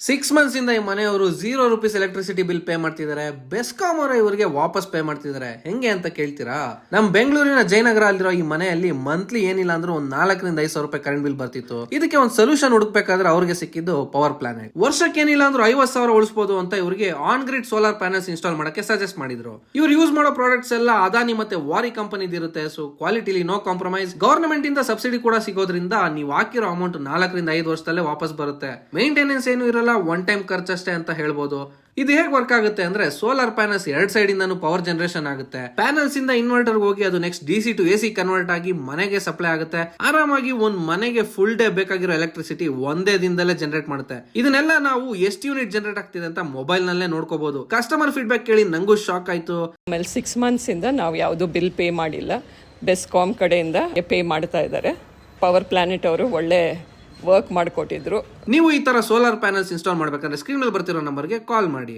6 months ಇಂದ ಈ ಮನೆಯವರು ₹0 ಎಲೆಕ್ಟ್ರಿಸಿಟಿ ಬಿಲ್ ಪೇ ಮಾಡ್ತಿದ್ದಾರೆ. ಬೆಸ್ಕಾಂ ಅವರು ಇವರಿಗೆ ವಾಪಸ್ ಪೇ ಮಾಡ್ತಿದ್ದಾರೆ. ಹೆಂಗೆ ಅಂತ ಕೇಳ್ತೀರಾ? ನಮ್ ಬೆಂಗಳೂರಿನ ಜಯನಗರ ಅಲ್ಲಿರೋ ಈ ಮನೆಯಲ್ಲಿ ಮಂತ್ಲಿ ಏನಿಲ್ಲ ಅಂದ್ರೆ ಒಂದು 4 ರಿಂದ 5 ಸಾವಿರ ರೂಪಾಯಿ ಕರೆಂಟ್ ಬಿಲ್ ಬರ್ತಿತ್ತು. ಇದಕ್ಕೆ ಒಂದು ಸೊಲ್ಯೂಷನ್ ಹುಡುಕ್ಬೇಕಾದ್ರೆ ಅವ್ರಿಗೆ ಸಿಕ್ಕಿದ್ದು ಪವರ್ ಪ್ಲಾನೆಟ್. ವರ್ಷಕ್ಕೆ ಏನಿಲ್ಲ ಅಂದ್ರೆ 50,000 ಉಳಿಸಬಹುದು ಅಂತ ಇವರಿಗೆ on grid solar panels install ಮಾಡಕ್ಕೆ ಸಜೆಸ್ಟ್ ಮಾಡಿದ್ರು. ಇವ್ರು ಯೂಸ್ ಮಾಡೋ ಪ್ರಾಡಕ್ಟ್ಸ್ ಎಲ್ಲ ಅದಾನಿ ಮತ್ತೆ ವಾರಿ ಕಂಪನಿದ್ ಇರುತ್ತೆ. ಸೊ ಕ್ವಾಲಿಟಿಲಿ ನೋ ಕಾಂಪ್ರಮೈಸ್. ಗವರ್ನಮೆಂಟ್ ಇಂದ ಸಬ್ಸಿಡಿ ಕೂಡ ಸಿಗೋದ್ರಿಂದ ನೀವು ಹಾಕಿರೋ ಅಮೌಂಟ್ 4 ರಿಂದ 5 ವರ್ಷದಲ್ಲೇ ವಾಪಸ್ ಬರುತ್ತೆ. ಮೇಂಟೆನೆನ್ಸ್ ಏನು ಇರಲ್ಲ, ಒನ್ ಟೈಮ್ ಖರ್ಚಷ್ಟೇ ಅಂತ ಹೇಳ್ಬೋದು. ಇದು ಹೇಗೆ ವರ್ಕ್ ಆಗುತ್ತೆ ಅಂದ್ರೆ ಸೋಲಾರ್ ಪ್ಯಾನಲ್ಸ್ 2 ಸೈಡ್ ಇಂದಾನು ಪವರ್ ಜನರೇಷನ್ ಆಗುತ್ತೆ. ಪ್ಯಾನಲ್ಸ್ ಇಂದ ಇನ್ವರ್ಟರ್ ಹೋಗಿ ಅದು next DC to AC convert ಆಗಿ ಮನೆಗೆ ಸಪ್ಲೈ ಆಗುತ್ತೆ. ಆರಾಮಾಗಿ ಒಂದ್ ಮನೆಗೆ ಫುಲ್ ಡೇ ಬೇಕಾಗಿರೋ ಎಲೆಕ್ಟ್ರಿಸಿಟಿ ಒಂದೇ ದಿನದಲ್ಲೇ ಜನರೇಟ್ ಮಾಡುತ್ತೆ. ಇದನ್ನೆಲ್ಲ ನಾವು ಎಷ್ಟು ಯೂನಿಟ್ ಜನರೇಟ್ ಆಗ್ತಿದೆ ಅಂತ ಮೊಬೈಲ್ ನಲ್ಲೇ ನೋಡ್ಕೋಬಹುದು. ಕಸ್ಟಮರ್ ಫೀಡ್ಬ್ಯಾಕ್ ಕೇಳಿ ನಂಗೂ ಶಾಕ್ ಆಯ್ತು. ಆಮೇಲೆ 6 months ಇಂದ ನಾವು ಯಾವುದು ಬಿಲ್ ಪೇ ಮಾಡಿಲ್ಲ. ಬೆಸ್ಕಾಂ ಕಡೆಯಿಂದ ಪೇ ಮಾಡ್ತಾ ಇದ್ದಾರೆ. ಪವರ್ ಪ್ಲಾನೆಟ್ ಅವರು ಒಳ್ಳೆ ವರ್ಕ್ ಮಾಡಿಕೊಟ್ಟಿದ್ರು. ನೀವು ಈ ತರ ಸೋಲಾರ್ ಪ್ಯಾನಲ್ಸ್ ಇನ್ಸ್ಟಾಲ್ ಮಾಡ್ಬೇಕಂದ್ರೆ ಸ್ಕ್ರೀನ್ ಮೇಲೆ ಬರ್ತಿರೋ ನಂಬರ್ಗೆ ಕಾಲ್ ಮಾಡಿ.